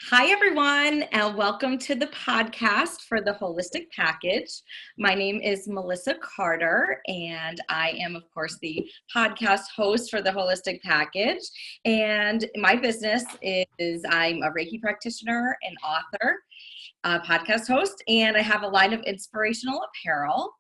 Hi, everyone, and welcome to the podcast for the Holistic Package. My name is Melissa Carter, and I am, of course, the podcast host for the Holistic Package. And my business is I'm a Reiki practitioner and author, podcast host, and I have a line of inspirational apparel.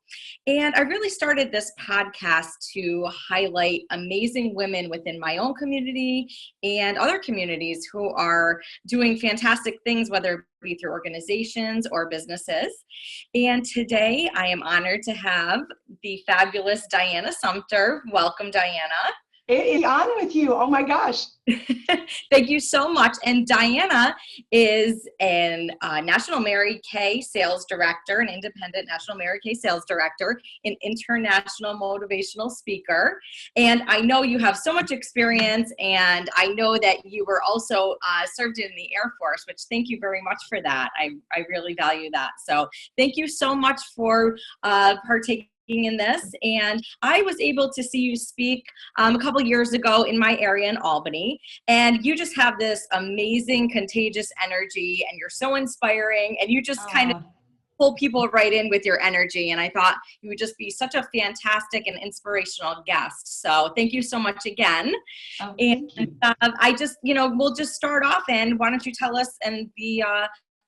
And I really started this podcast to highlight amazing women within my own community and other communities who are doing fantastic things, whether it be through organizations or businesses. And today I am honored to have the fabulous Diana Sumpter. Welcome, Diana. It is on with you. Oh my gosh. Thank you so much. And Diana is a National Mary Kay sales director, an independent National Mary Kay sales director, an international motivational speaker. And I know you have so much experience, and I know that you were also served in the Air Force, which thank you very much for that. I really value that. So thank you so much for partaking in this. And I was able to see you speak a couple years ago in my area in Albany, and you just have this amazing contagious energy, and you're so inspiring, and you just kind of pull people right in with your energy. And I thought you would just be such a fantastic and inspirational guest. So thank you so much again. Thank you. I just, we'll just start off, and why don't you tell us and the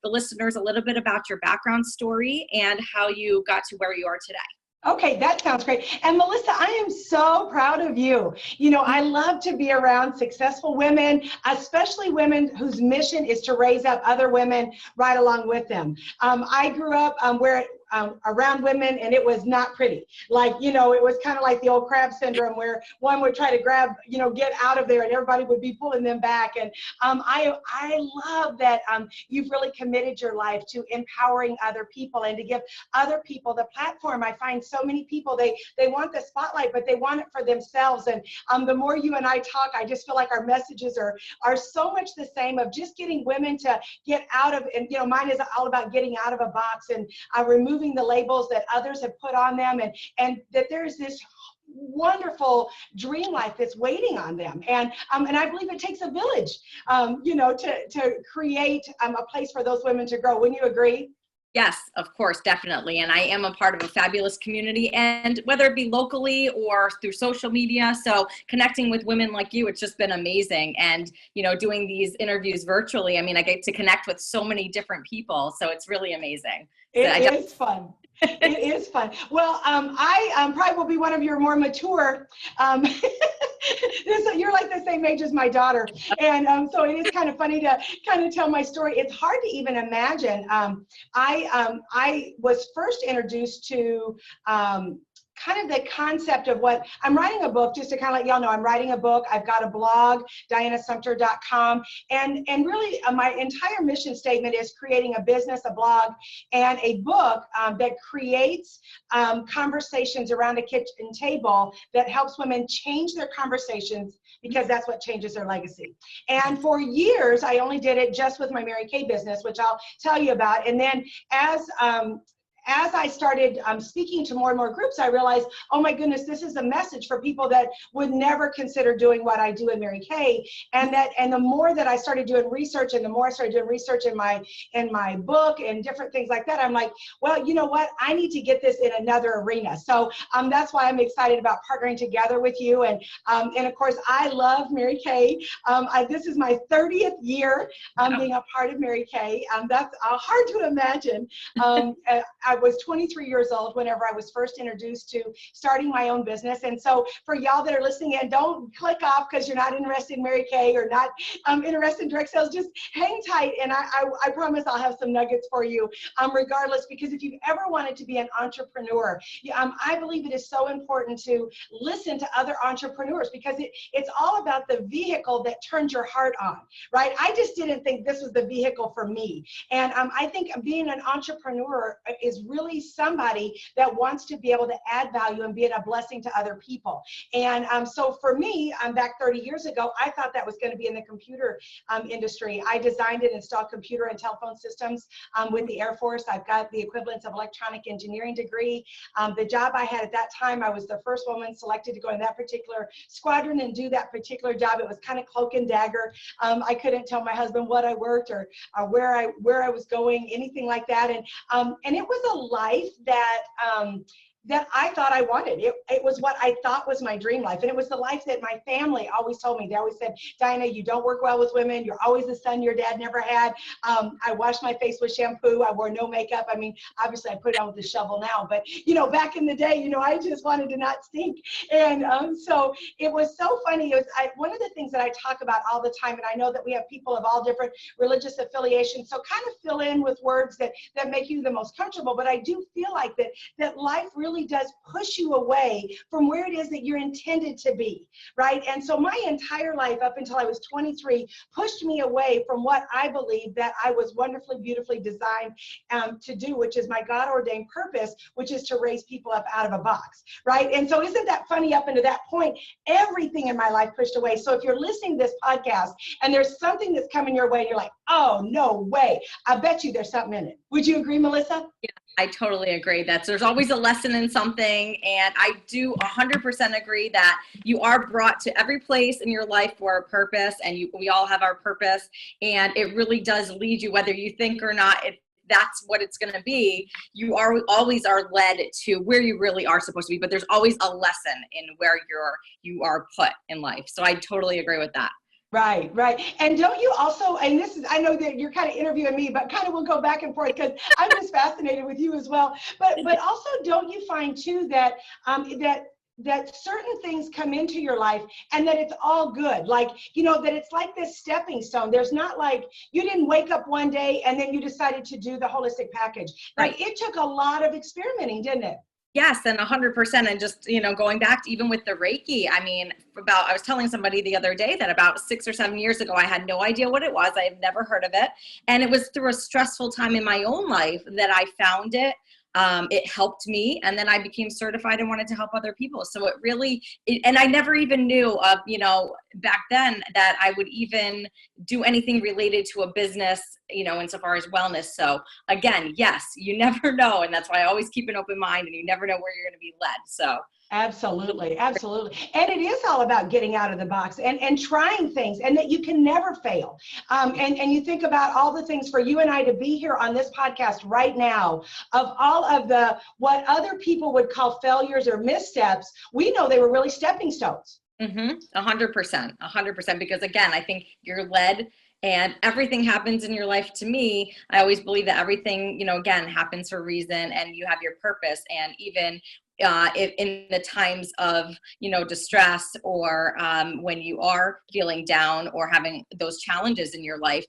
listeners a little bit about your background story and how you got to where you are today. Okay, that sounds great. And Melissa, I am so proud of you. I love to be around successful women, especially women whose mission is to raise up other women right along with them. I grew up around women, and it was not pretty. It was kind of like the old crab syndrome where one would try to grab, get out of there, and everybody would be pulling them back. And I love that you've really committed your life to empowering other people and to give other people the platform. I find so many people, they want the spotlight, but they want it for themselves. And the more you and I talk, I just feel like our messages are so much the same, of just getting women to get out of, and mine is all about getting out of a box and removing the labels that others have put on them, and that there's this wonderful dream life that's waiting on them. And I believe it takes a village, to create a place for those women to grow. Wouldn't you agree? Yes, of course, definitely. And I am a part of a fabulous community, and whether it be locally or through social media. So connecting with women like you, it's just been amazing. And, doing these interviews virtually, I get to connect with so many different people. So it's really amazing. It is fun. It is fun. Well, I probably will be one of your more mature. You're like the same age as my daughter. And so it is kind of funny to kind of tell my story. It's hard to even imagine. I was first introduced to kind of the concept of what I'm writing a book, just to kind of let y'all know I'm writing a book. I've got a blog, dianasumpter.com. And really my entire mission statement is creating a business, a blog, and a book that creates conversations around a kitchen table that helps women change their conversations, because that's what changes their legacy. And for years, I only did it just with my Mary Kay business, which I'll tell you about. And then as I started speaking to more and more groups, I realized, oh my goodness, this is a message for people that would never consider doing what I do in Mary Kay. And the more that I started doing research, and the more I started doing research in my book and different things like that, I'm like, well, you know what? I need to get this in another arena. So that's why I'm excited about partnering together with you. And of course, I love Mary Kay. This is my 30th year being a part of Mary Kay. That's hard to imagine. I was 23 years old whenever I was first introduced to starting my own business. And so for y'all that are listening in, don't click off because you're not interested in Mary Kay or not interested in direct sales. Just hang tight, and I promise I'll have some nuggets for you regardless, because if you've ever wanted to be an entrepreneur, I believe it is so important to listen to other entrepreneurs, because it's all about the vehicle that turns your heart on, right? I just didn't think this was the vehicle for me. And I think being an entrepreneur is is really somebody that wants to be able to add value and be a blessing to other people. And so for me, back 30 years ago, I thought that was going to be in the computer industry. I designed and installed computer and telephone systems with the Air Force. I've got the equivalence of electronic engineering degree. The job I had at that time, I was the first woman selected to go in that particular squadron and do that particular job. It was kind of cloak and dagger. I couldn't tell my husband what I worked or where I was going, anything like that. And it was a life that I thought I wanted. It was what I thought was my dream life. And it was the life that my family always told me. They always said, Diana, you don't work well with women. You're always the son your dad never had. I washed my face with shampoo. I wore no makeup. I mean, obviously I put it on with a shovel now, but back in the day, I just wanted to not stink. And so it was so funny. One of the things that I talk about all the time, and I know that we have people of all different religious affiliations, so kind of fill in with words that make you the most comfortable. But I do feel like that life really does push you away from where it is that you're intended to be, right? And so my entire life up until I was 23 pushed me away from what I believe that I was wonderfully, beautifully designed to do, which is my God-ordained purpose, which is to raise people up out of a box, right? And so isn't that funny? Up until that point, everything in my life pushed away. So if you're listening to this podcast and there's something that's coming your way and you're like, oh, no way, I bet you there's something in it. Would you agree, Melissa? Yeah, I totally agree that there's always a lesson in something. And I do 100% agree that you are brought to every place in your life for a purpose, and we all have our purpose. And it really does lead you, whether you think or not, that's what it's going to be. You always are led to where you really are supposed to be, but there's always a lesson in where you are put in life. So I totally agree with that. Right. And don't you also, and this is, I know that you're kind of interviewing me, but kind of we'll go back and forth because I'm just fascinated with you as well. But also, don't you find too that that certain things come into your life and that it's all good, like, that it's like this stepping stone. There's not like you didn't wake up one day and then you decided to do the holistic package. Like it took a lot of experimenting, didn't it? Yes, and 100%. And just, going back to even with the Reiki, I mean, I was telling somebody the other day that about 6 or 7 years ago, I had no idea what it was. I had never heard of it. And it was through a stressful time in my own life that I found it. It helped me, and then I became certified and wanted to help other people. So it really, and I never even knew of, back then that I would even do anything related to a business, insofar as wellness. So again, yes, you never know. And that's why I always keep an open mind, and you never know where you're going to be led. So absolutely. And it is all about getting out of the box and trying things, and that you can never fail. And you think about all the things for you and I to be here on this podcast right now, of all of what other people would call failures or missteps, we know they were really stepping stones. 100%, because again, I think you're led. And everything happens in your life. To me, I always believe that everything, again, happens for a reason, and you have your purpose. And even in the times of, distress, or when you are feeling down or having those challenges in your life,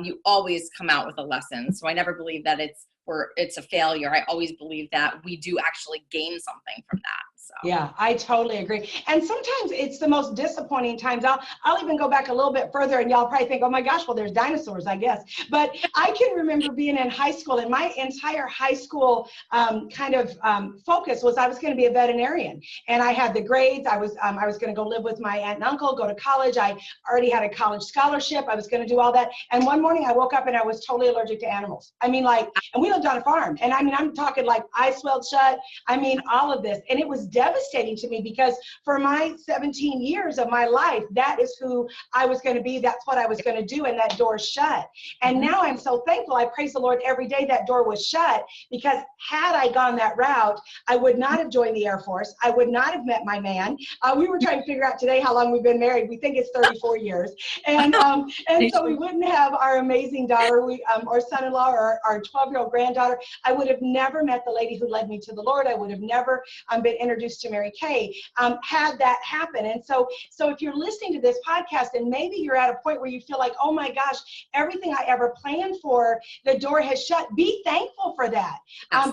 you always come out with a lesson. So I never believe that it's a failure. I always believe that we do actually gain something from that. So. Yeah, I totally agree. And sometimes it's the most disappointing times. I'll even go back a little bit further, and y'all probably think, oh my gosh, well, there's dinosaurs, I guess. But I can remember being in high school, and my entire high school focus was I was going to be a veterinarian. And I had the grades. I was going to go live with my aunt and uncle, go to college. I already had a college scholarship. I was going to do all that. And one morning I woke up and I was totally allergic to animals. I mean, and we lived on a farm. And I mean, I'm talking like eyes swelled shut. I mean, all of this. And it was devastating to me, because for my 17 years of my life, that is who I was going to be. That's what I was going to do. And that door shut. And now I'm so thankful. I praise the Lord every day that door was shut, because had I gone that route, I would not have joined the Air Force. I would not have met my man. We were trying to figure out today how long we've been married. We think it's 34 years. And so we wouldn't have our amazing daughter, or son-in-law, or our 12-year-old granddaughter. I would have never met the lady who led me to the Lord. I would have never been introduced to Mary Kay had that happen. And so if you're listening to this podcast and maybe you're at a point where you feel like, oh my gosh, everything I ever planned for, the door has shut, be thankful for that,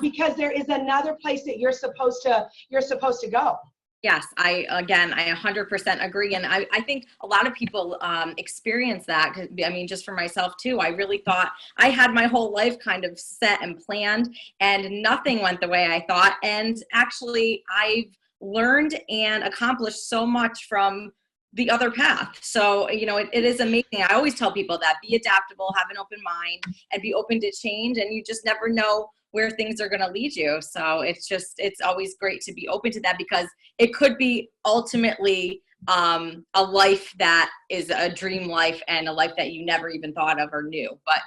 because there is another place that you're supposed to go. Yes, I 100% agree. And I think a lot of people experience that. 'Cause, I mean, just for myself too, I really thought I had my whole life kind of set and planned, and nothing went the way I thought. And actually, I've learned and accomplished so much from the other path. So, it is amazing. I always tell people that be adaptable, have an open mind, and be open to change. And you just never know where things are going to lead you. So it's always great to be open to that, because it could be ultimately a life that is a dream life, and a life that you never even thought of or knew, but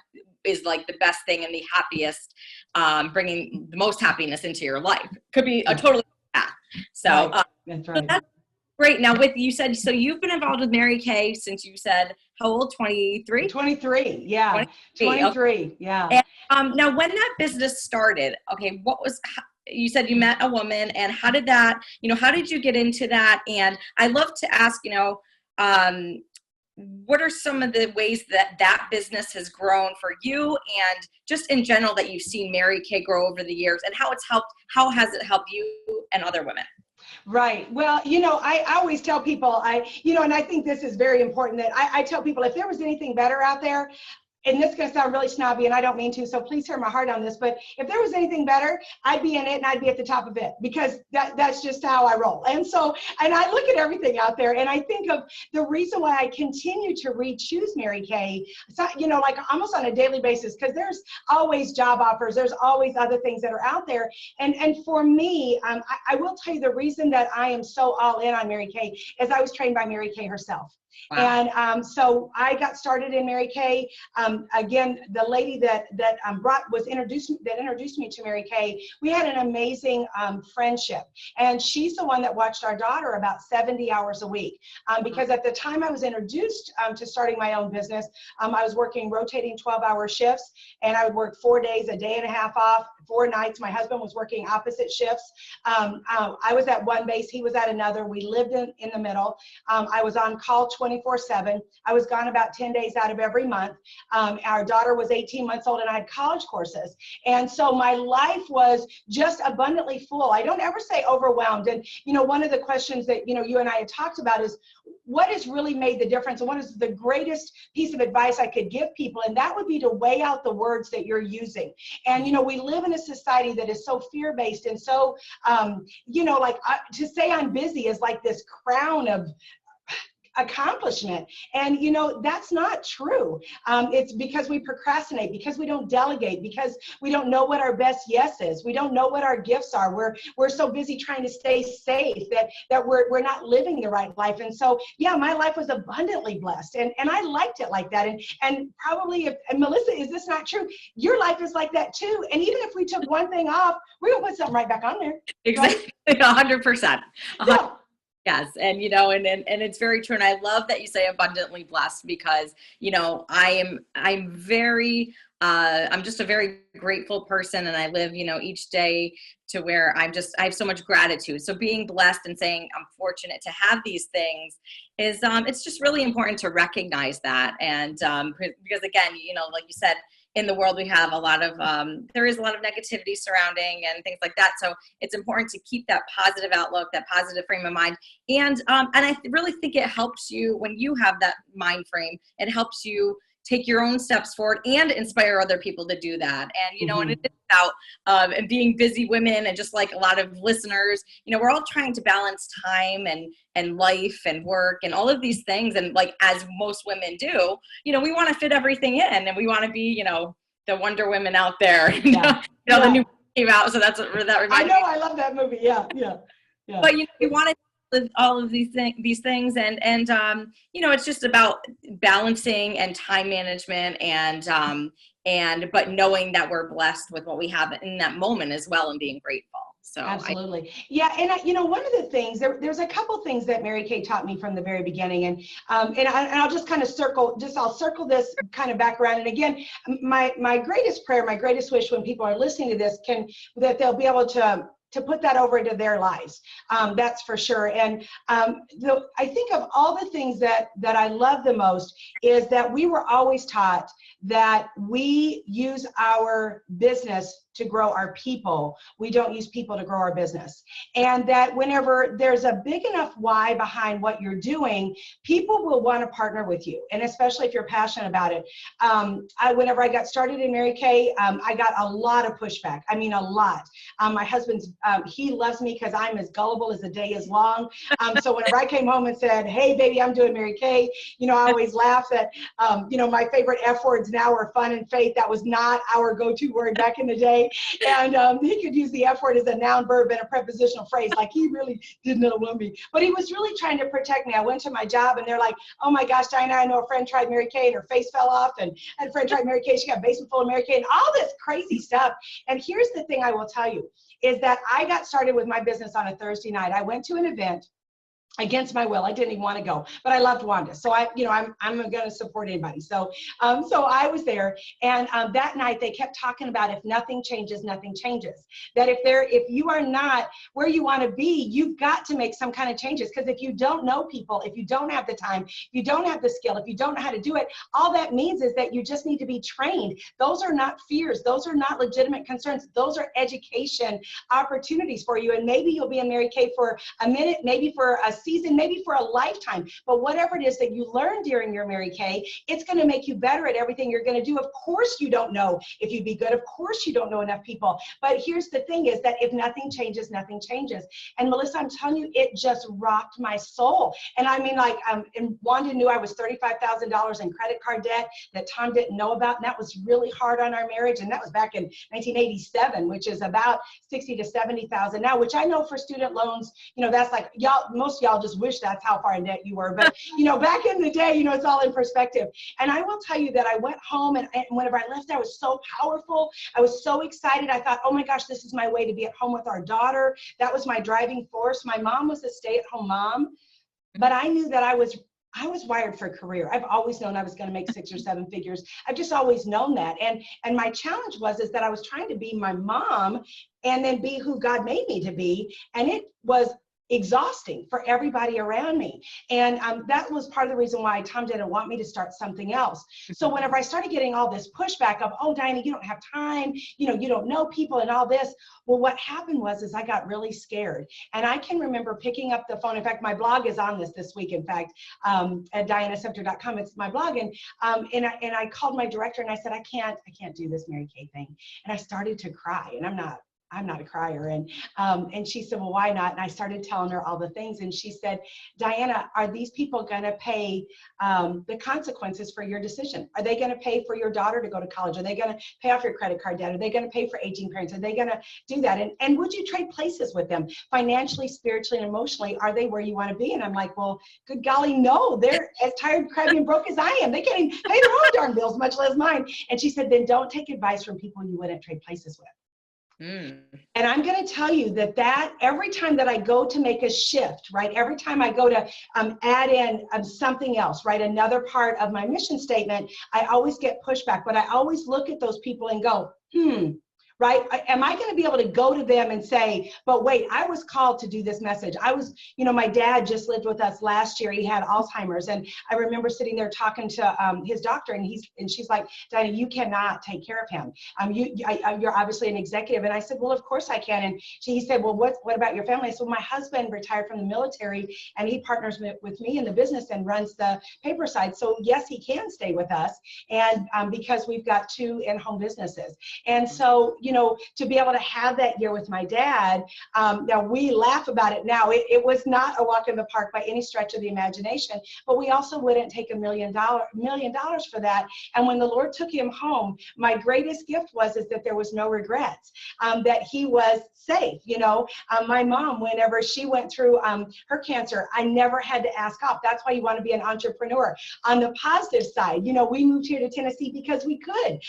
is like the best thing and the happiest, bringing the most happiness into your life. Could be a totally path. So, Right. That's so right. that's great. Now, you said, so you've been involved with Mary Kay since, you said, how old? 23? 23. Yeah. 23. 23. Yeah. And now, when that business started, okay, you said you met a woman, and how did that, how did you get into that? And I love to ask, what are some of the ways that business has grown for you, and just in general that you've seen Mary Kay grow over the years, and how has it helped you and other women? Right. Well, I always tell people, and I think this is very important, that I tell people, if there was anything better out there, and this is going to sound really snobby, and I don't mean to, so please hear my heart on this, but if there was anything better, I'd be in it, and I'd be at the top of it, because that's just how I roll. And I look at everything out there, and I think of the reason why I continue to choose Mary Kay, like almost on a daily basis, because there's always job offers, there's always other things that are out there. And for me, I will tell you, the reason that I am so all in on Mary Kay is I was trained by Mary Kay herself. Wow. And so I got started in Mary Kay. Again, the lady that introduced me to Mary Kay, we had an amazing friendship. And she's the one that watched our daughter about 70 hours a week. Because at the time I was introduced to starting my own business, I was working rotating 12-hour shifts, and I would work 4 days, a day and a half off, 4 nights. My husband was working opposite shifts. I was at one base, he was at another. We lived in the middle. I was on call 24/7. I was gone about 10 days out of every month. Our daughter was 18 months old, and I had college courses. And so my life was just abundantly full. I don't ever say overwhelmed. And, one of the questions that, you and I had talked about is, what has really made the difference, and what is the greatest piece of advice I could give people? And that would be to weigh out the words that you're using. And, we live in a society that is so fear-based, and so, to say I'm busy is like this crown of accomplishment. And that's not true. It's because we procrastinate, because we don't delegate, because we don't know what our best yes is. We don't know what our gifts are. We're so busy trying to stay safe that we're not living the right life. And so, yeah, my life was abundantly blessed, and I liked it like that. And probably, and Melissa, is this not true? Your life is like that too. And even if we took one thing off, we're gonna put something right back on there. Exactly. Right? 100%. Yeah. Yes. And, and it's very true. And I love that you say abundantly blessed, because, I'm just a very grateful person, and I live, each day to where I have so much gratitude. So being blessed and saying I'm fortunate to have these things is, it's just really important to recognize that. And, because again, like you said, in the world, we have there is a lot of negativity surrounding and things like that. So it's important to keep that positive outlook, that positive frame of mind. And I really think it helps you when you have that mind frame. It helps you take your own steps forward and inspire other people to do that. And, and it's about being busy women, and just like a lot of listeners, we're all trying to balance time and life and work and all of these things. And like, as most women do, we want to fit everything in, and we want to be, the Wonder Women out there. Yeah. The new came out. So that's what that reminds me. I know. I love that movie. Yeah. But, we want to all of these things, and it's just about balancing and time management, and but knowing that we're blessed with what we have in that moment as well, and being grateful. So absolutely. Yeah. And one of the things, there's a couple things that Mary Kay taught me from the very beginning, and I'll just kind of circle this kind of back around. And again, my greatest prayer, my greatest wish when people are listening to this, that they'll be able to put that over into their lives. That's for sure. And I think of all the things that I love the most is that we were always taught that we use our business to grow our people. We don't use people to grow our business. And that whenever there's a big enough why behind what you're doing, people will want to partner with you. And especially if you're passionate about it. Whenever I got started in Mary Kay, I got a lot of pushback. I mean, a lot. My husband's, he loves me because I'm as gullible as the day is long. So whenever I came home and said, hey, baby, I'm doing Mary Kay, I always laugh that, my favorite F words now are fun and faith. That was not our go-to word back in the day. And he could use the F word as a noun, verb, and a prepositional phrase. Like, he really did not love me. But he was really trying to protect me. I went to my job and they're like, oh my gosh, Diana, I know a friend tried Mary Kay and her face fell off, and a friend tried Mary Kay, she got a basement full of Mary Kay, and all this crazy stuff. And here's the thing I will tell you, is that I got started with my business on a Thursday night. I went to an event against my will. I didn't even want to go, but I loved Wanda. So I'm going to support anybody. So I was there, and that night they kept talking about, if nothing changes, nothing changes. That if you are not where you want to be, you've got to make some kind of changes. Because if you don't know people, if you don't have the time, if you don't have the skill, if you don't know how to do it, all that means is that you just need to be trained. Those are not fears. Those are not legitimate concerns. Those are education opportunities for you. And maybe you'll be in Mary Kay for a minute, maybe for a season, maybe for a lifetime, but whatever it is that you learn during your Mary Kay, it's going to make you better at everything you're going to do. Of course you don't know if you'd be good. Of course you don't know enough people. But here's the thing, is that if nothing changes, nothing changes. And Melissa, I'm telling you, it just rocked my soul. And I mean, and Wanda knew I was $35,000 in credit card debt that Tom didn't know about. And that was really hard on our marriage. And that was back in 1987, which is about 60 to 70,000 now, which I know for student loans, that's like, most of y'all just wish that's how far in debt you were. But, back in the day, it's all in perspective. And I will tell you that I went home, and whenever I left, I was so powerful. I was so excited. I thought, oh my gosh, this is my way to be at home with our daughter. That was my driving force. My mom was a stay-at-home mom, but I knew that I was wired for a career. I've always known I was going to make 6 or 7 figures. I've just always known that. And my challenge is that I was trying to be my mom and then be who God made me to be. And it was exhausting for everybody around me. And that was part of the reason why Tom didn't want me to start something else. So whenever I started getting all this pushback of, oh, Diana, you don't have time, you don't know people and all this. Well, what happened was I got really scared. And I can remember picking up the phone. In fact, my blog is on this week, in fact, at dianasumpter.com. It's my blog. And I called my director and I said, I can't do this Mary Kay thing. And I started to cry, and I'm not a crier. And she said, well, why not? And I started telling her all the things. And she said, Diana, are these people going to pay the consequences for your decision? Are they going to pay for your daughter to go to college? Are they going to pay off your credit card debt? Are they going to pay for aging parents? Are they going to do that? And would you trade places with them financially, spiritually, and emotionally? Are they where you want to be? And I'm like, well, good golly, no, they're as tired, crabby, and broke as I am. They can't even pay their own darn bills, much less mine. And she said, then don't take advice from people you wouldn't trade places with. And I'm going to tell you that every time that I go to make a shift, right, every time I go to add in something else, right, another part of my mission statement, I always get pushback. But I always look at those people and go, right? Am I going to be able to go to them and say, but wait, I was called to do this message. I was, my dad just lived with us last year. He had Alzheimer's. And I remember sitting there talking to his doctor, and she's like, Diana, you cannot take care of him. You're obviously an executive. And I said, well, of course I can. And he said, well, what about your family? I said, well, my husband retired from the military, and he partners with me in the business and runs the paper side. So yes, he can stay with us. And because we've got 2 in-home businesses. And so, to be able to have that year with my dad, now we laugh about it now. It was not a walk in the park by any stretch of the imagination, but we also wouldn't take $1 million for that. And when the Lord took him home, my greatest gift is that there was no regrets, that he was safe. My mom, whenever she went through her cancer, I never had to ask off. That's why you want to be an entrepreneur. On the positive side, we moved here to Tennessee because we could,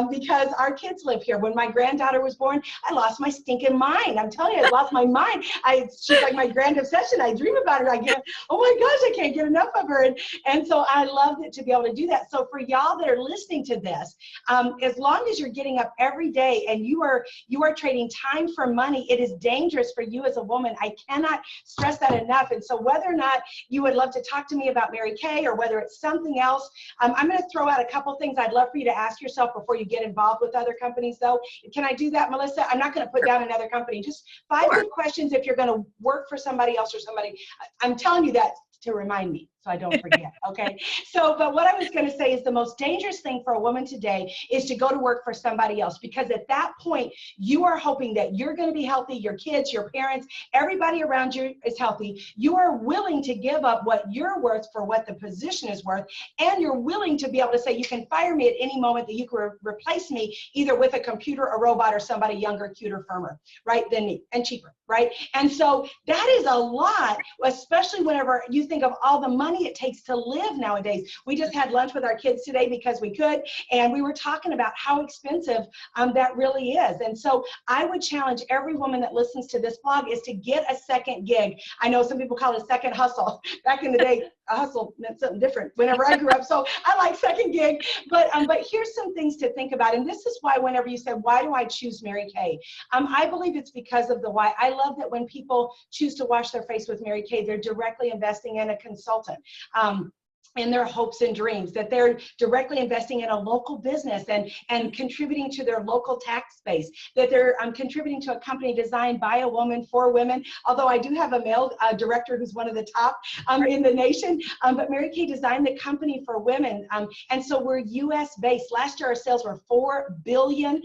because our kids live here. When my granddaughter was born, I lost my stinking mind. I'm telling you, I lost my mind. She's like my grand obsession. I dream about her. Oh my gosh, I can't get enough of her. And so I loved it to be able to do that. So for y'all that are listening to this, as long as you're getting up every day and you are trading time for money, it is dangerous for you as a woman. I cannot stress that enough. And so whether or not you would love to talk to me about Mary Kay or whether it's something else, I'm going to throw out a couple things I'd love for you to ask yourself before you get involved with other companies, though. Can I do that, Melissa? I'm not going to put down another company. Just 5 good questions if you're going to work for somebody else or somebody. I'm telling you that to remind me so I don't forget, okay? So, but what I was going to say is the most dangerous thing for a woman today is to go to work for somebody else, because at that point, you are hoping that you're going to be healthy, your kids, your parents, everybody around you is healthy. You are willing to give up what you're worth for what the position is worth, and you're willing to be able to say, you can fire me at any moment, that you can replace me either with a computer, a robot, or somebody younger, cuter, firmer, right, than me, and cheaper, right? And so that is a lot, especially whenever you think of all the money it takes to live nowadays. We just had lunch with our kids today because we could, and we were talking about how expensive that really is. And so I would challenge every woman that listens to this blog is to get a second gig. I know some people call it a second hustle. Back in the day, a hustle meant something different whenever I grew up, so I like second gig. But here's some things to think about, and this is why whenever you said, why do I choose Mary Kay? I believe it's because of the why. I love that when people choose to wash their face with Mary Kay, they're directly investing in a consultant. In their hopes and dreams, that they're directly investing in a local business and contributing to their local tax base, that they're contributing to a company designed by a woman for women. Although I do have a male director who's one of the top in the nation, but Mary Kay designed the company for women. And so we're US based. Last year our sales were $4 billion.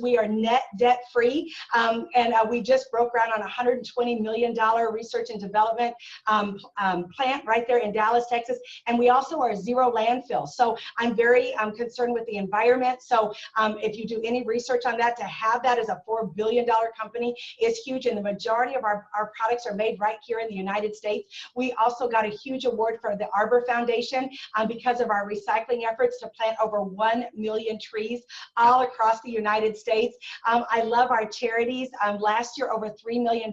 We are net debt free. And we just broke ground on a $120 million research and development plant right there in Dallas, Texas. And we also are zero landfill. So I'm very concerned with the environment. So if you do any research on that, to have that as a $4 billion company is huge. And the majority of our products are made right here in the United States. We also got a huge award for the Arbor Foundation because of our recycling efforts to plant over 1 million trees all across the United States. I love our charities. Last year, over $3 million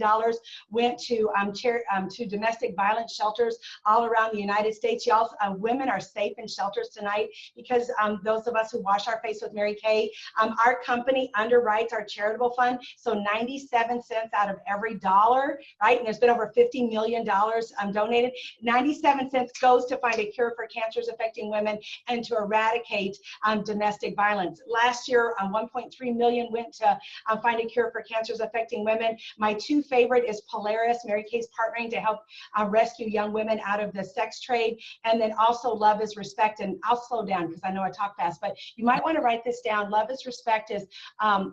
went to domestic violence shelters all around the United States. Y'all, women are safe in shelters tonight because those of us who wash our face with Mary Kay, our company underwrites our charitable fund. So 97 cents out of every dollar, right? And there's been over $50 million donated. 97 cents goes to find a cure for cancers affecting women and to eradicate domestic violence. Last year, 1.3 million went to find a cure for cancers affecting women. My two favorite is Polaris. Mary Kay's partnering to help rescue young women out of the sex trade. And then also Love is Respect. And I'll slow down because I know I talk fast, but you might want to write this down. Love is Respect is,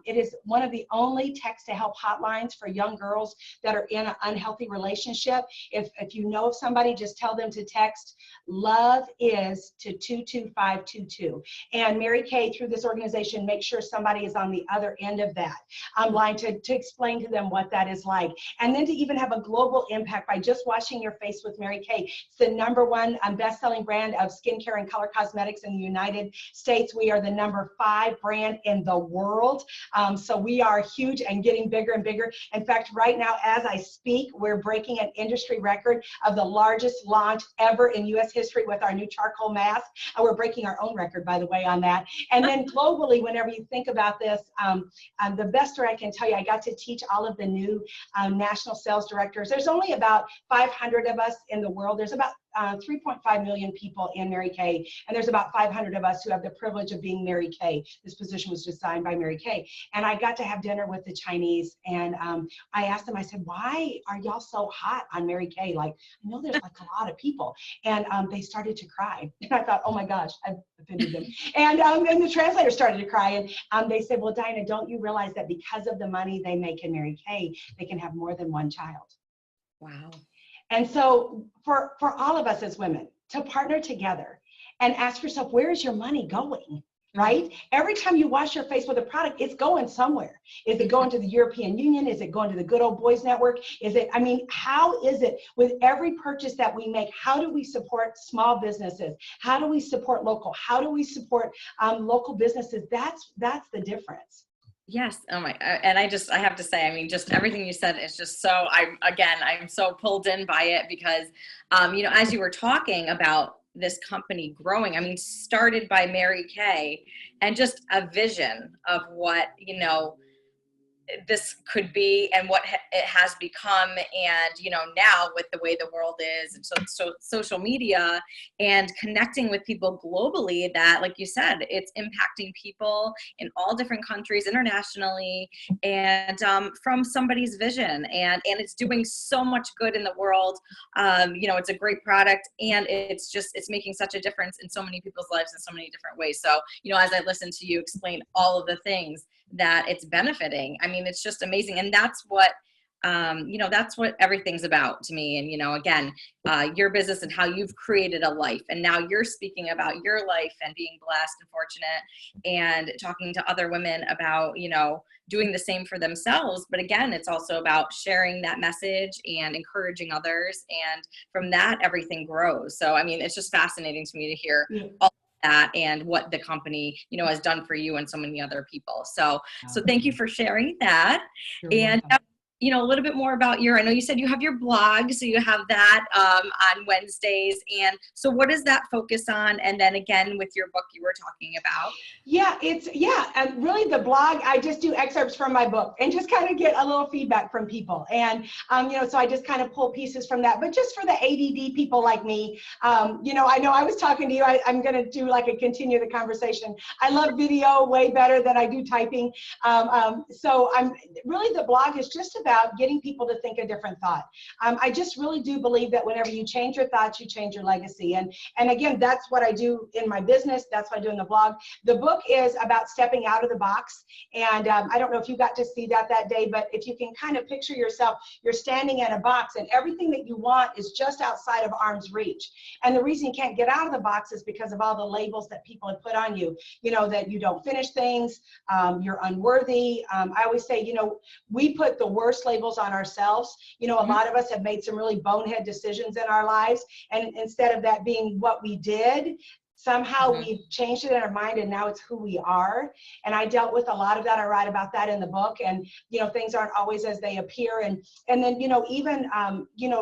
it is one of the only text to help hotlines for young girls that are in an unhealthy relationship. If you know of somebody, just tell them to text Love is to 22522. And Mary Kay, through this organization, makes sure somebody is on the other end of that line to explain to them what that is like. And then to even have a global impact by just washing your face with Mary Kay. It's the #1 best-selling brand of skincare and color cosmetics in the United States. We are the #5 brand in the world. So we are huge and getting bigger and bigger. In fact, right now, as I speak, we're breaking an industry record of the largest launch ever in U.S. history with our new charcoal mask. We're breaking our own record, by the way, on that. And then globally, whenever you think about this, the best story I can tell you, I got to teach all of the new national sales directors. There's only about 500 of us in the world. There's about 3.5 million people in Mary Kay, and there's about 500 of us who have the privilege of being Mary Kay. This position was designed by Mary Kay. And I got to have dinner with the Chinese, and I asked them, I said, why are y'all so hot on Mary Kay? Like, I know there's like a lot of people. And they started to cry. And I thought, oh my gosh, I've offended them. And the translator started to cry, and they said, well, Diana, don't you realize that because of the money they make in Mary Kay, they can have more than one child? Wow. And so for all of us as women to partner together and ask yourself, where is your money going, right? Every time you wash your face with a product, it's going somewhere. Is it going to the European Union? Is it going to the Good Old Boys Network? Is it, I mean, how is it with every purchase that we make? How do we support small businesses? How do we support local? How do we support local businesses? That's the difference. Yes. Oh my, and I have to say, I mean, just everything you said is just so, I'm so pulled in by it because, you know, as you were talking about this company growing, I mean, started by Mary Kay and just a vision of what, you know, this could be and what it has become. And, now with the way the world is, and so social media and connecting with people globally, that, like you said, it's impacting people in all different countries internationally, and from somebody's vision, and it's doing so much good in the world. It's a great product, and it's making such a difference in so many people's lives in so many different ways. So, as I listen to you explain all of the things that it's benefiting, I mean, it's just amazing. And that's what, that's what everything's about to me. And, again, your business and how you've created a life, and now you're speaking about your life and being blessed and fortunate, and talking to other women about, doing the same for themselves. But again, it's also about sharing that message and encouraging others. And from that, everything grows. So, I mean, it's just fascinating to me to hear all that and what the company, has done for you and so many other people. So thank you for sharing that. And a little bit more about I know you said you have your blog, so you have that on Wednesdays. And so what does that focus on? And then again, with your book you were talking about. Yeah, and really the blog, I just do excerpts from my book and just kind of get a little feedback from people. And, so I just kind of pull pieces from that. But just for the ADD people like me, I know I was talking to you, I'm going to do continue the conversation. I love video way better than I do typing. So really the blog is just about getting people to think a different thought. I just really do believe that whenever you change your thoughts, you change your legacy. And again, that's what I do in my business. That's what I do in the blog. The book is about stepping out of the box. And I don't know if you got to see that day, but if you can kind of picture yourself, you're standing in a box and everything that you want is just outside of arm's reach. And the reason you can't get out of the box is because of all the labels that people have put on you, that you don't finish things, you're unworthy. I always say, we put the worst labels on ourselves. A lot of us have made some really bonehead decisions in our lives. And instead of that being what we did, somehow we've changed it in our mind, and now it's who we are. And I dealt with a lot of that. I write about that in the book. And, things aren't always as they appear. And then, even,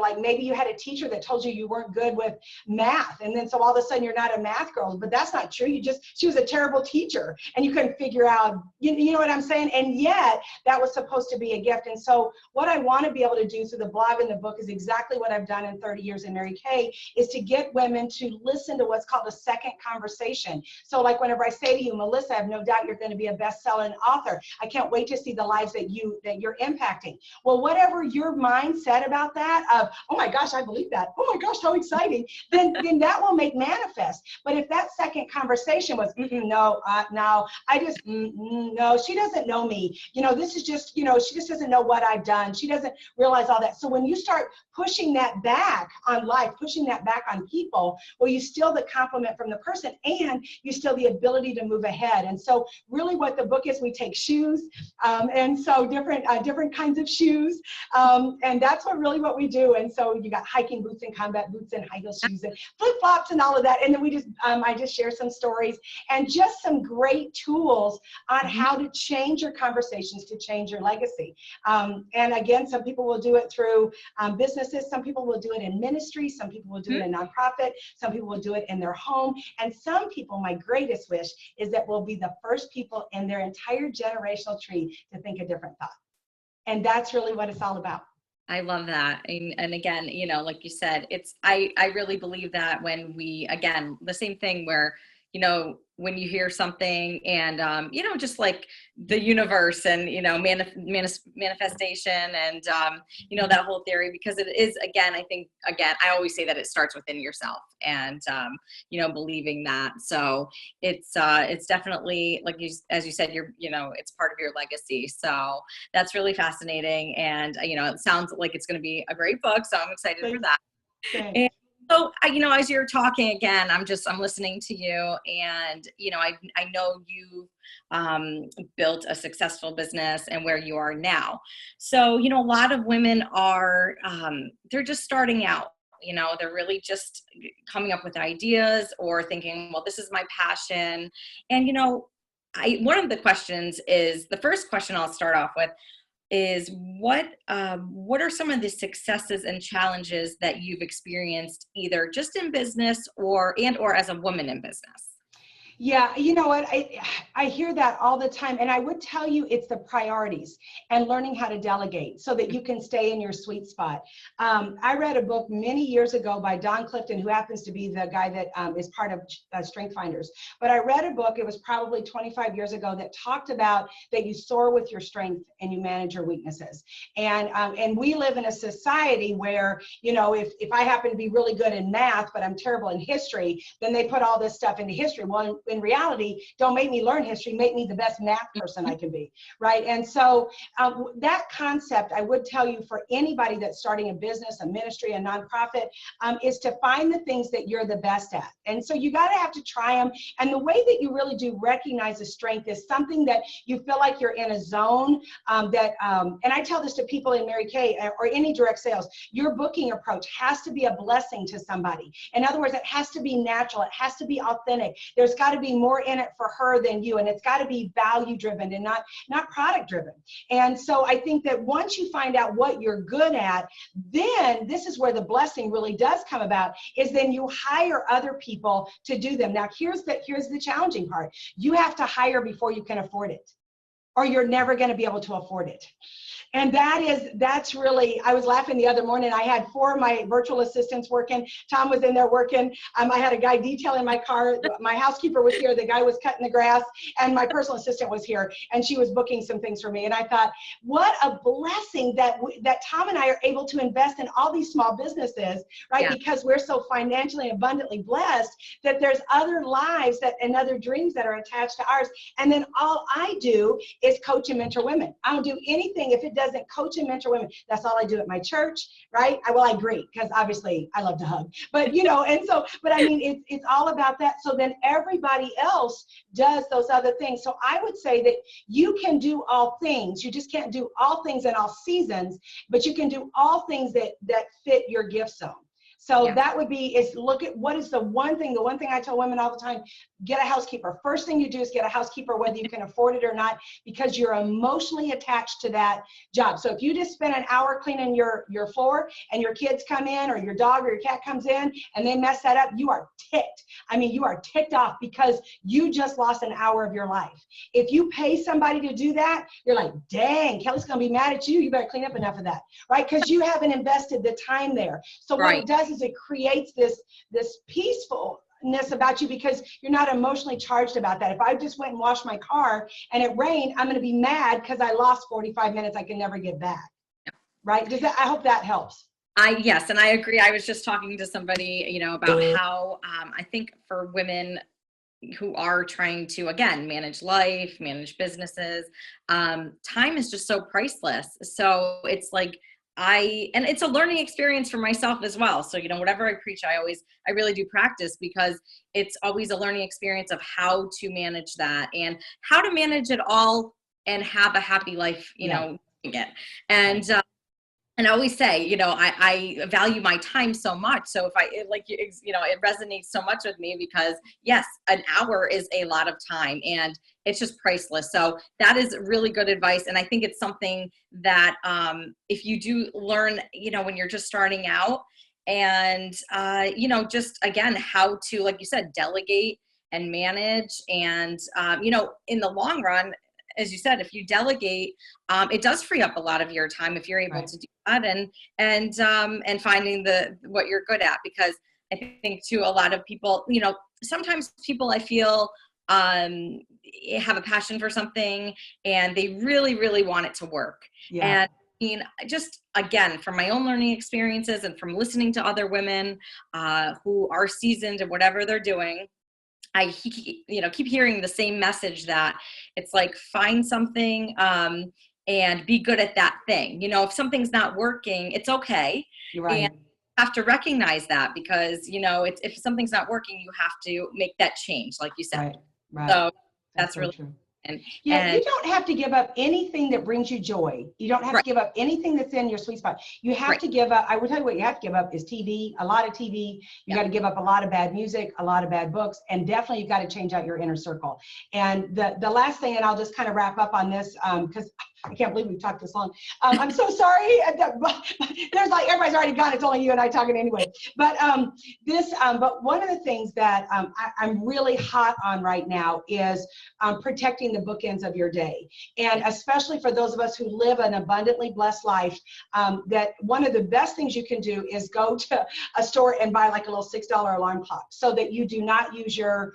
like maybe you had a teacher that told you weren't good with math. And then so all of a sudden you're not a math girl, but that's not true. She was a terrible teacher and you couldn't figure out, you know what I'm saying? And yet that was supposed to be a gift. And so what I want to be able to do through the blog and the book is exactly what I've done in 30 years in Mary Kay, is to get women to listen to what's called a second conversation. So like whenever I say to you, Melissa, I have no doubt you're going to be a best-selling author. I can't wait to see the lives that you're impacting. Well, whatever your mind said about that, of, oh my gosh, I believe that. Oh my gosh, how exciting. Then that will make manifest. But if that second conversation was, no, I just, no, she doesn't know me. This is just, she just doesn't know what I've done. She doesn't realize all that. So when you start pushing that back on life, pushing that back on people, well, you steal the compliment from the person and you steal the ability to move ahead. And so really what the book is, we take shoes, and so different kinds of shoes, and that's what we do. And so you got hiking boots and combat boots and high heel shoes and flip-flops and all of that. And then I just share some stories and just some great tools on how to change your conversations, to change your legacy. And again, some people will do it through businesses. Some people will do it in ministry. Some people will do it in nonprofit. Some people will do it in their home. And some people, my greatest wish is that we'll be the first people in their entire generational tree to think a different thought. And that's really what it's all about. I love that. And again, like you said, I really believe that when again, the same thing where, when you hear something and, just like the universe and, manifestation and, that whole theory, because it is, again, I always say that it starts within yourself and, believing that. So it's definitely, like as you said, it's part of your legacy. So that's really fascinating. And, it sounds like it's going to be a great book. So I'm excited for that. And, so, as you're talking again, I'm listening to you, and, I know you've built a successful business and where you are now. So, a lot of women are, they're just starting out. They're really just coming up with ideas or thinking, well, this is my passion. And, one of the questions is, the first question I'll start off with is what are some of the successes and challenges that you've experienced either just in business or as a woman in business? Yeah, you know what, I I hear that all the time. And I would tell you it's the priorities and learning how to delegate so that you can stay in your sweet spot. I read a book many years ago by Don Clifton, who happens to be the guy that is part of Strength Finders. But I read a book, it was probably 25 years ago, that talked about that you soar with your strength and you manage your weaknesses. And we live in a society where, you know, if I happen to be really good in math, but I'm terrible in history, then they put all this stuff into history. Well, in reality, don't make me learn history, make me the best math person I can be, right? And so that concept, I would tell you, for anybody that's starting a business, a ministry, a nonprofit, is to find the things that you're the best at. And so you gotta have to try them. And the way that you really do recognize a strength is something that you feel like you're in a zone and I tell this to people in Mary Kay or any direct sales, your booking approach has to be a blessing to somebody. In other words, it has to be natural. It has to be authentic. There's got to be more in it for her than you. And it's got to be value driven and not product driven. And so I think that once you find out what you're good at, then this is where the blessing really does come about, is then you hire other people to do them. Now, here's the challenging part. You have to hire before you can afford it, or you're never going to be able to afford it. And that's really, I was laughing the other morning. I had 4 of my virtual assistants working. Tom was in there working. I had a guy detailing my car. My housekeeper was here. The guy was cutting the grass. And my personal assistant was here. And she was booking some things for me. And I thought, what a blessing that Tom and I are able to invest in all these small businesses, right? Yeah. Because we're so financially abundantly blessed that there's other lives and other dreams that are attached to ours. And then all I do is coach and mentor women. I don't do anything if it doesn't coach and mentor women. That's all I do at my church, right? I greet, because obviously I love to hug, but you know, and so, but I mean, it's all about that. So then everybody else does those other things. So I would say that you can do all things. You just can't do all things in all seasons, but you can do all things that fit your gift zone. So yeah. That would be, is look at what is the one thing I tell women all the time: get a housekeeper. First thing you do is get a housekeeper, whether you can afford it or not, because you're emotionally attached to that job. So if you just spend an hour cleaning your floor and your kids come in, or your dog or your cat comes in and they mess that up, you are ticked. I mean, you are ticked off because you just lost an hour of your life. If you pay somebody to do that, you're like, dang, Kelly's gonna be mad at you. You better clean up enough of that, right? Because you haven't invested the time there. So what it does is it creates this peacefulness about you, because you're not emotionally charged about that. If I just went and washed my car and it rained, I'm going to be mad because I lost 45 minutes I can never get back. Right? I hope that helps. Yes, and I agree. I was just talking to somebody, you know, about how I think for women who are trying to, again, manage life, manage businesses, time is just so priceless. So it's like, and it's a learning experience for myself as well. So, you know, whatever I preach, I really do practice, because it's always a learning experience of how to manage that and how to manage it all and have a happy life, you know, again. And I always say, you know, I value my time so much. So it resonates so much with me, because yes, an hour is a lot of time and it's just priceless. So that is really good advice. And I think it's something that if you do learn, you know, when you're just starting out, and, you know, just again, how to, like you said, delegate and manage. And, you know, in the long run, as you said, if you delegate, it does free up a lot of your time if you're able to do that, and finding what you're good at. Because I think too, a lot of people, you know, sometimes people, I feel, have a passion for something and they really, really want it to work. Yeah. And I mean, just again, from my own learning experiences and from listening to other women who are seasoned in whatever they're doing, I keep hearing the same message, that it's like, find something and be good at that thing. You know, if something's not working, it's okay. You're right. And you have to recognize that, because, you know, if something's not working, you have to make that change, like you said. Right. So that's really true. And, Yeah, you don't have to give up anything that brings you joy. You don't have to give up anything that's in your sweet spot. You have to give up, I would tell you what you have to give up is TV, a lot of TV. You got to give up a lot of bad music, a lot of bad books, and definitely you've got to change out your inner circle. And the last thing, and I'll just kind of wrap up on this, because I can't believe we've talked this long. I'm so sorry. There's like, everybody's already gone. It's only you and I talking anyway. But but one of the things that I'm really hot on right now is protecting the bookends of your day. And especially for those of us who live an abundantly blessed life, that one of the best things you can do is go to a store and buy like a little $6 alarm clock, so that you do not use your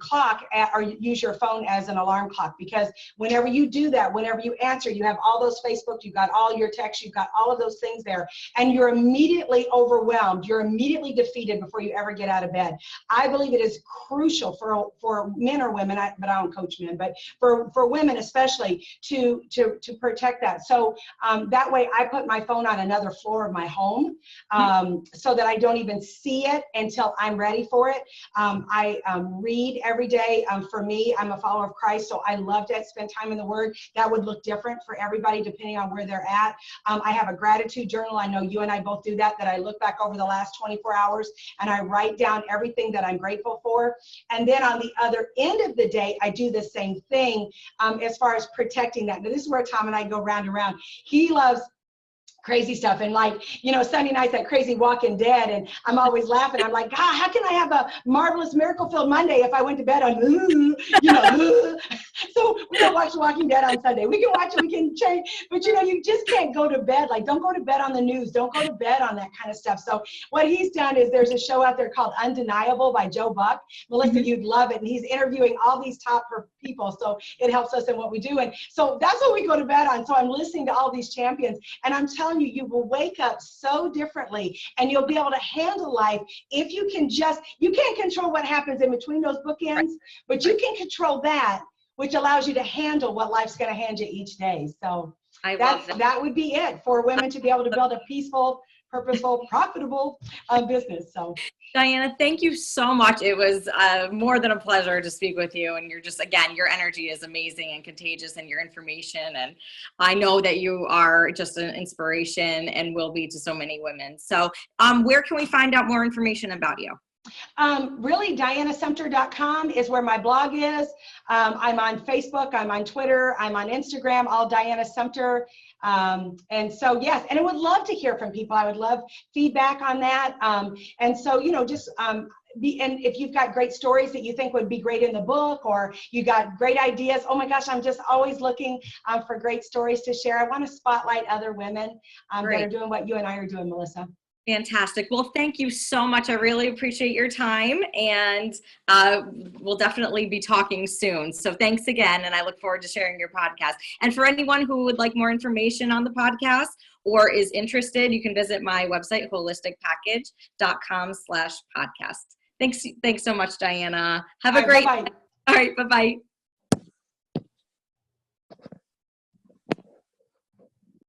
clock or use your phone as an alarm clock. Because whenever you do that, whenever you answer, you have all those Facebook, you've got all your texts, you've got all of those things there, and you're immediately overwhelmed. You're immediately defeated before you ever get out of bed. I believe it is crucial for men or women, but I don't coach men, but for women especially, to protect that. So that way I put my phone on another floor of my home, so that I don't even see it until I'm ready for it. I read every day. For me, I'm a follower of Christ, so I love to spend time in the Word. That would look different for everybody depending on where they're at. I have a gratitude journal. I know you and I both do that I look back over the last 24 hours and I write down everything that I'm grateful for. And then on the other end of the day, I do the same thing as far as protecting that. Now, this is where Tom and I go round and round. He loves crazy stuff, and like, you know, Sunday nights, that crazy Walking Dead, and I'm always laughing. I'm like, God, how can I have a marvelous miracle-filled Monday if I went to bed on, you know, so we don't watch Walking Dead on Sunday. We can watch it, we can change, but you know, you just can't go to bed. Like, don't go to bed on the news. Don't go to bed on that kind of stuff. So what he's done is there's a show out there called Undeniable by Joe Buck. Melissa, you'd love it. And he's interviewing all these top people. So it helps us in what we do. And so that's what we go to bed on. So I'm listening to all these champions, and I'm telling you, you will wake up so differently, and you'll be able to handle life if you can you can't control what happens in between those bookends, but you can control that, which allows you to handle what life's going to hand you each day. So that would be it for women to be able to build a peaceful, purposeful, profitable business. So Diana, thank you so much. It was more than a pleasure to speak with you. And you're just, again, your energy is amazing and contagious, and your information. And I know that you are just an inspiration and will be to so many women. So where can we find out more information about you? Really, DianaSumpter.com is where my blog is. I'm on Facebook, I'm on Twitter, I'm on Instagram, all Diana Sumpter. And so, yes, and I would love to hear from people. I would love feedback on that. And so, you know, just and if you've got great stories that you think would be great in the book, or you got great ideas, oh my gosh, I'm just always looking for great stories to share. I want to spotlight other women that are doing what you and I are doing, Melissa. Fantastic. Well, thank you so much. I really appreciate your time, and we'll definitely be talking soon. So thanks again, and I look forward to sharing your podcast. And for anyone who would like more information on the podcast or is interested, you can visit my website, holisticpackage.com/podcast. Thanks so much, Diana. Have a great day. All right, bye-bye.